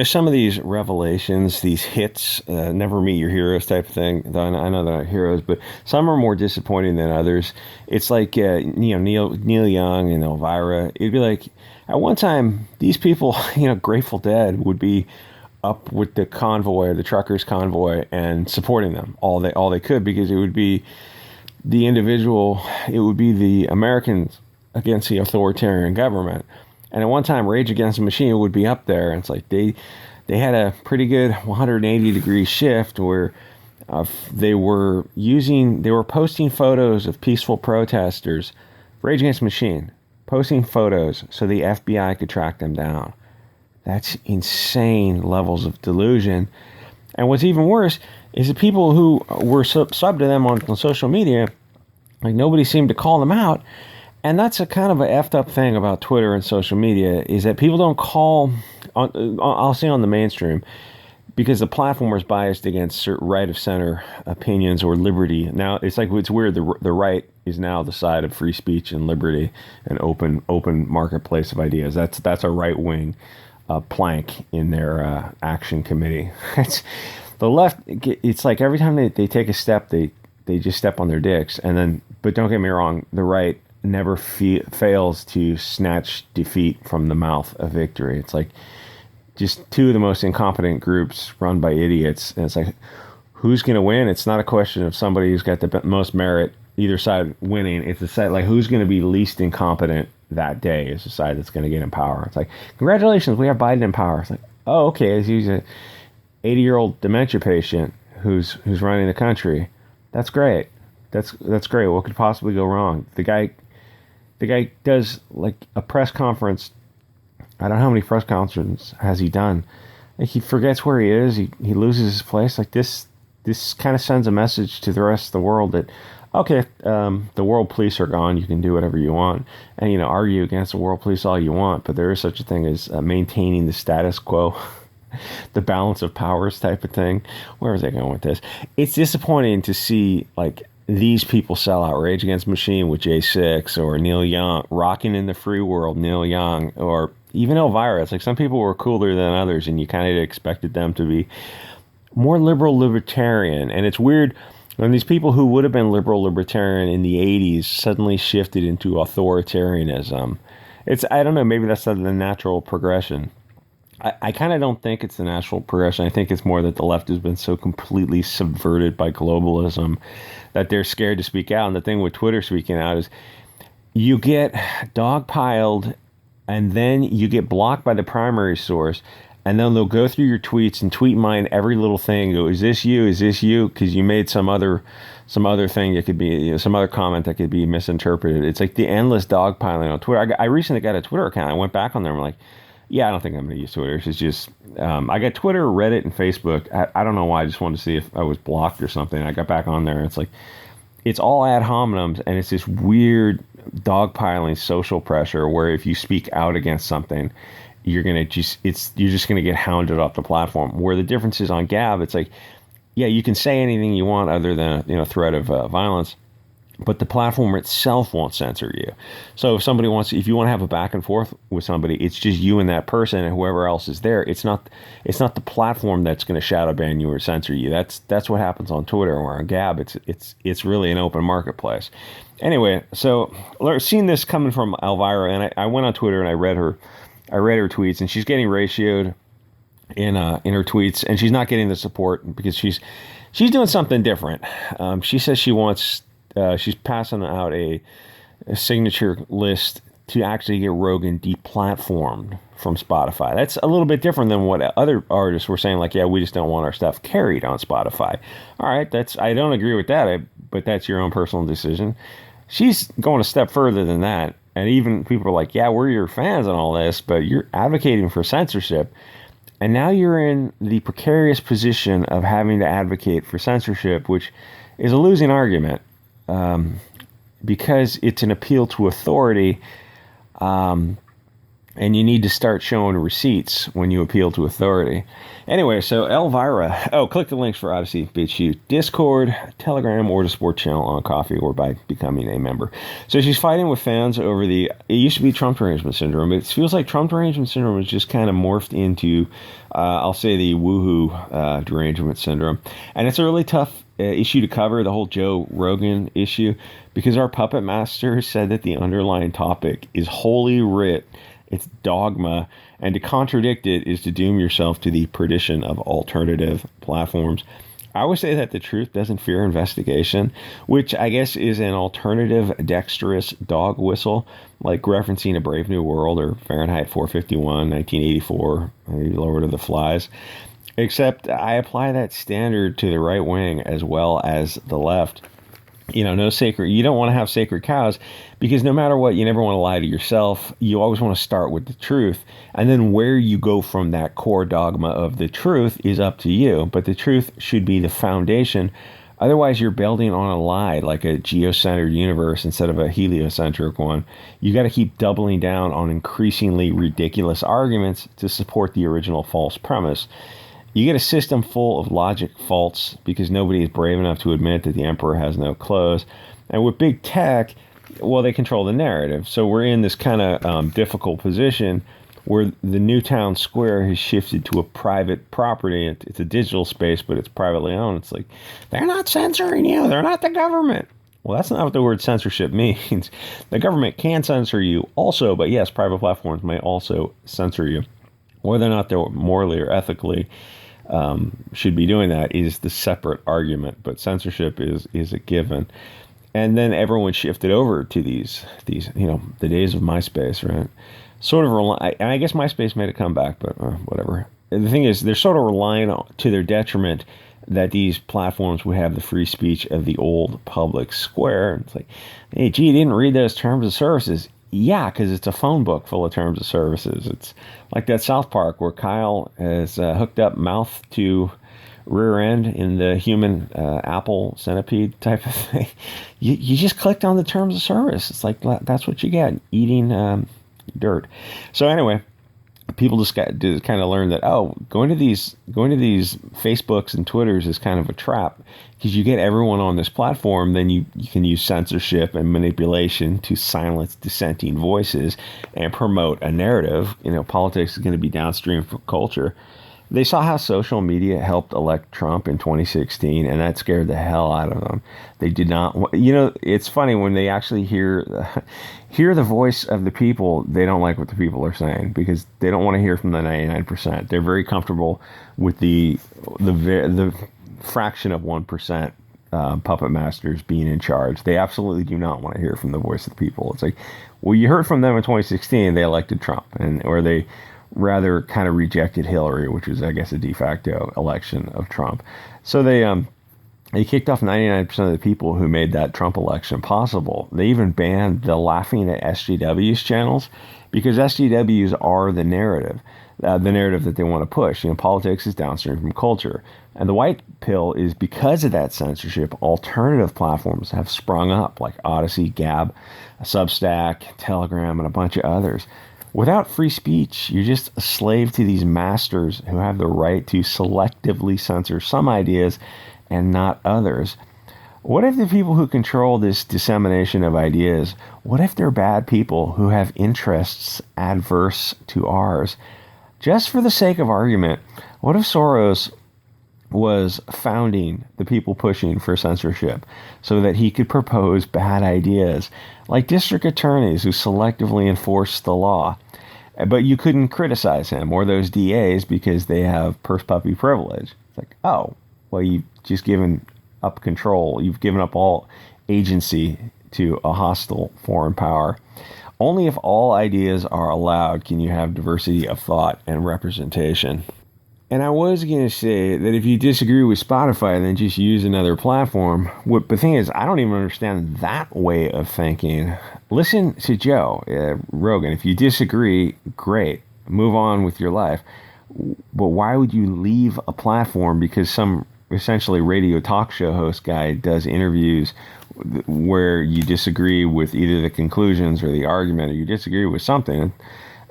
Some of these revelations, these hits, never meet your heroes type of thing. Though I know they're not heroes, but some are more disappointing than others. It's like Neil Young and Elvira. It'd be like at one time these people, Grateful Dead would be up with the convoy, the truckers convoy, and supporting them all they could, because it would be the individual, it would be the Americans against the authoritarian government. And at one time, Rage Against the Machine would be up there. And it's like they had a pretty good 180-degree shift where they were posting photos of peaceful protesters, Rage Against the Machine, posting photos so the FBI could track them down. That's insane levels of delusion. And what's even worse is the people who were sub to them on social media, like nobody seemed to call them out. And that's a kind of a effed up thing about Twitter and social media, is that people don't call, I'll say on the mainstream, because the platform is biased against right of center opinions or liberty. Now, it's weird. The right is now the side of free speech and liberty and open marketplace of ideas. That's a right wing plank in their action committee. It's the left. It's like every time they take a step, they just step on their dicks. But don't get me wrong, the right never fails to snatch defeat from the mouth of victory. It's like just two of the most incompetent groups run by idiots. And it's like, who's going to win? It's not a question of somebody who's got the most merit, either side winning. It's a side, like, who's going to be least incompetent that day is the side that's going to get in power. It's like, congratulations, we have Biden in power. It's like, oh, okay, he's a 80-year-old dementia patient who's running the country. That's great. That's great. What could possibly go wrong? The guy does like a press conference. I don't know how many press conferences has he done. Like, he forgets where he is. He loses his place. Like, this kind of sends a message to the rest of the world that, okay, the world police are gone. You can do whatever you want, and argue against the world police all you want. But there is such a thing as maintaining the status quo, the balance of powers type of thing. Where was I going with this? It's disappointing to see like these people sell out. Rage Against the Machine with J6, or Neil Young, Rocking in the Free World, Neil Young, or even Elvira. It's like some people were cooler than others, and you kind of expected them to be more liberal libertarian. And it's weird when these people who would have been liberal libertarian in the 80s suddenly shifted into authoritarianism. I don't know, maybe that's the natural progression. I kind of don't think it's the natural progression. I think it's more that the left has been so completely subverted by globalism that they're scared to speak out. And the thing with Twitter speaking out is you get dogpiled, and then you get blocked by the primary source, and then they'll go through your tweets and tweet mine every little thing. Go, is this you? Is this you? Because you made some other thing that could be, some other comment that could be misinterpreted. It's like the endless dogpiling on Twitter. I recently got a Twitter account. I went back on there. I'm like, yeah, I don't think I'm going to use Twitter. It's just, I got Twitter, Reddit, and Facebook. I don't know why. I just wanted to see if I was blocked or something. I got back on there. And it's like, it's all ad hominems, and it's this weird dogpiling social pressure where if you speak out against something, you're just going to get hounded off the platform. Where the difference is on Gab, it's like, yeah, you can say anything you want other than a threat of violence, but the platform itself won't censor you. So if you want to have a back and forth with somebody, it's just you and that person, and whoever else is there. It's not the platform that's going to shadow ban you or censor you. That's what happens on Twitter or on Gab. It's really an open marketplace. Anyway, so seeing this coming from Elvira, and I went on Twitter and I read her tweets, and she's getting ratioed in her tweets, and she's not getting the support because she's doing something different. She says she wants. She's passing out a signature list to actually get Rogan deplatformed from Spotify. That's a little bit different than what other artists were saying, like, yeah, we just don't want our stuff carried on Spotify. All right, I don't agree with that, but that's your own personal decision. She's going a step further than that, and even people are like, yeah, we're your fans and all this, but you're advocating for censorship, and now you're in the precarious position of having to advocate for censorship, which is a losing argument. Because it's an appeal to authority, and you need to start showing receipts when you appeal to authority. Anyway, so Elvira. Oh, click the links for Odyssey, Bit Chute, Discord, Telegram, or the Sports Channel on Coffee, or by becoming a member. So she's fighting with fans over it used to be Trump derangement syndrome. It feels like Trump derangement syndrome has just kind of morphed into, I'll say, the woohoo derangement syndrome. And it's a really tough issue to cover, the whole Joe Rogan issue, because our puppet master said that the underlying topic is holy writ. It's dogma, and to contradict it is to doom yourself to the perdition of alternative platforms. I always say that the truth doesn't fear investigation, which I guess is an alternative dexterous dog whistle, like referencing A Brave New World or Fahrenheit 451, 1984, Lord of the Flies. Except I apply that standard to the right wing as well as the left. You don't want to have sacred cows, because no matter what, you never want to lie to yourself. You always want to start with the truth. And then where you go from that core dogma of the truth is up to you. But the truth should be the foundation. Otherwise, you're building on a lie, like a geocentered universe instead of a heliocentric one. You got to keep doubling down on increasingly ridiculous arguments to support the original false premise. You get a system full of logic faults because nobody is brave enough to admit that the emperor has no clothes. And with big tech, well, they control the narrative. So we're in this kind of difficult position where the new town square has shifted to a private property. It's a digital space, but it's privately owned. It's like, they're not censoring you. They're not the government. Well, that's not what the word censorship means. The government can censor you also, but yes, private platforms may also censor you. Whether or not they're morally or ethically should be doing that is the separate argument, but censorship is a given. And then everyone shifted over to these the days of MySpace, right? Sort of and I guess MySpace made a comeback, but whatever. And the thing is, they're sort of relying on, to their detriment, that these platforms would have the free speech of the old public square. It's like, hey, gee, you didn't read those terms of services. Yeah, because it's a phone book full of terms of services. It's like that South Park where Kyle has hooked up mouth to rear end in the human Apple centipede type of thing. You just clicked on the terms of service. It's like, that's what you get, eating dirt. So anyway, people just got to kind of learn that, going to these Facebooks and Twitters is kind of a trap, because you get everyone on this platform, then you can use censorship and manipulation to silence dissenting voices and promote a narrative. Politics is going to be downstream from culture. They saw how social media helped elect Trump in 2016, and that scared the hell out of them. They did not, it's funny when they actually hear the voice of the people. They don't like what the people are saying, because they don't want to hear from the 99%. They're very comfortable with the fraction of 1% puppet masters being in charge. They absolutely do not want to hear from the voice of the people. It's like, well, you heard from them in 2016. They elected Trump, or they rather kind of rejected Hillary, which was, I guess, a de facto election of Trump. So they kicked off 99% of the people who made that Trump election possible. They even banned the Laughing at SJWs channels, because SJWs are the narrative that they want to push. Politics is downstream from culture. And the white pill is, because of that censorship, alternative platforms have sprung up, like Odyssey, Gab, Substack, Telegram, and a bunch of others. Without free speech, you're just a slave to these masters who have the right to selectively censor some ideas and not others. What if the people who control this dissemination of ideas, what if they're bad people who have interests adverse to ours? Just for the sake of argument, what if Soros was founding the people pushing for censorship so that he could propose bad ideas, like district attorneys who selectively enforce the law? But you couldn't criticize him or those DAs because they have purse puppy privilege. It's like, oh, well, you've just given up control. You've given up all agency to a hostile foreign power. Only if all ideas are allowed can you have diversity of thought and representation. And I was going to say that if you disagree with Spotify, then just use another platform. But the thing is, I don't even understand that way of thinking. Listen to Joe Rogan. If you disagree, great. Move on with your life. But why would you leave a platform because some essentially radio talk show host guy does interviews where you disagree with either the conclusions or the argument, or you disagree with something?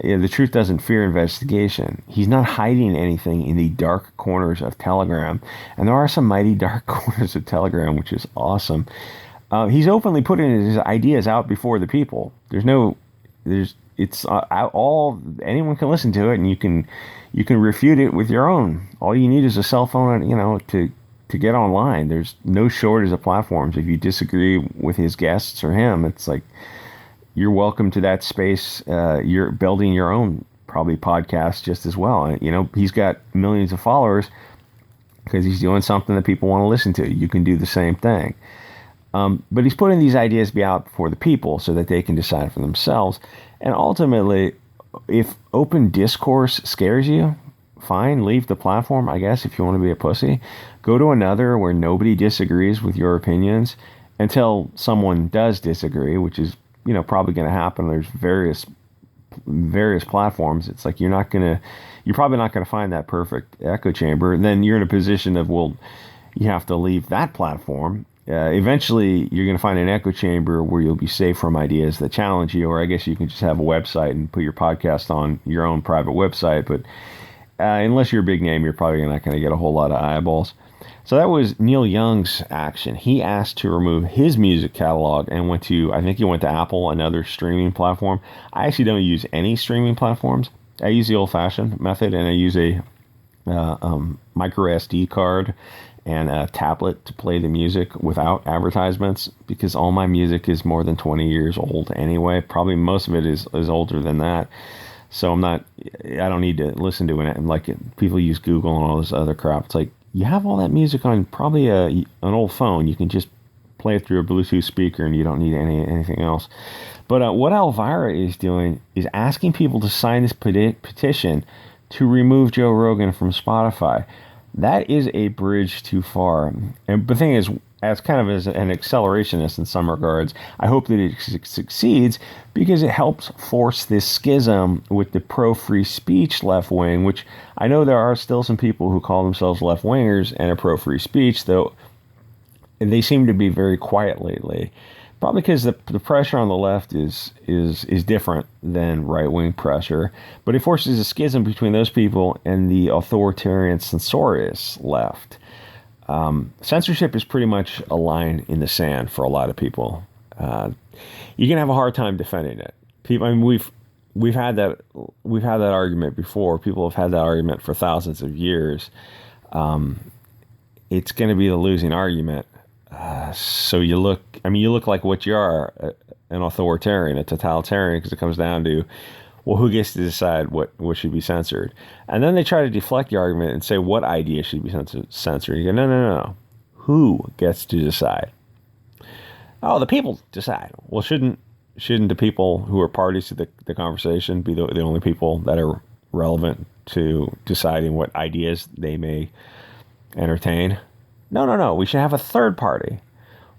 The truth doesn't fear investigation. He's not hiding anything in the dark corners of Telegram. And there are some mighty dark corners of Telegram, which is awesome. He's openly putting his ideas out before the people. It's all, anyone can listen to it, and you can refute it with your own. All you need is a cell phone, to get online. There's no shortage of platforms. If you disagree with his guests or him, it's like, you're welcome to that space. You're building your own probably podcast just as well. He's got millions of followers because he's doing something that people want to listen to. You can do the same thing. But he's putting these ideas out before the people so that they can decide for themselves. And ultimately, if open discourse scares you, fine, leave the platform, I guess, if you want to be a pussy. Go to another where nobody disagrees with your opinions until someone does disagree, which is, probably going to happen. There's various platforms. It's like you're probably not going to find that perfect echo chamber. And then you're in a position of, you have to leave that platform. Eventually, you're going to find an echo chamber where you'll be safe from ideas that challenge you, or I guess you can just have a website and put your podcast on your own private website. But unless you're a big name, you're probably not going to get a whole lot of eyeballs. So that was Neil Young's action. He asked to remove his music catalog and went to Apple, another streaming platform. I actually don't use any streaming platforms. I use the old-fashioned method, and I use a micro SD card and a tablet to play the music without advertisements, because all my music is more than 20 years old anyway. Probably most of it is older than that. So I don't need to listen to it. Like people use Google and all this other crap. It's like, you have all that music on probably an old phone. You can just play it through a Bluetooth speaker, and you don't need anything else. But what Elvira is doing is asking people to sign this petition to remove Joe Rogan from Spotify. That is a bridge too far. And the thing is, as kind of as an accelerationist in some regards, I hope that it succeeds, because it helps force this schism with the pro-free speech left wing, which I know there are still some people who call themselves left-wingers and are pro-free speech, though they seem to be very quiet lately. Probably because the pressure on the left is different than right-wing pressure, but it forces a schism between those people and the authoritarian censorious left. Censorship is pretty much a line in the sand for a lot of people. You can have a hard time defending it. We've had that argument before. People have had that argument for thousands of years. It's going to be the losing argument. So you look like what you are, an authoritarian, a totalitarian, because it comes down to, well, who gets to decide what should be censored? And then they try to deflect the argument and say what idea should be censored. You go, no. Who gets to decide? Oh, the people decide. Well, shouldn't the people who are parties to the conversation be the only people that are relevant to deciding what ideas they may entertain? No. We should have a third party.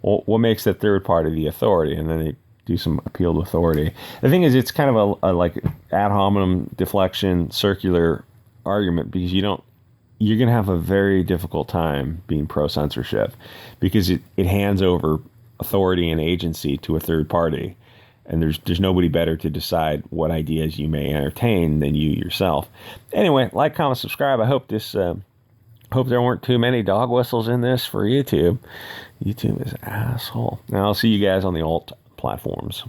Well, what makes that third party the authority? And then they do some appeal to authority. The thing is, it's kind of a like ad hominem deflection, circular argument, because you're going to have a very difficult time being pro-censorship, because it hands over authority and agency to a third party, and there's nobody better to decide what ideas you may entertain than you yourself. Anyway, like, comment, subscribe. I hope hope there weren't too many dog whistles in this for YouTube. YouTube is an asshole. Now I'll see you guys on the alt platforms.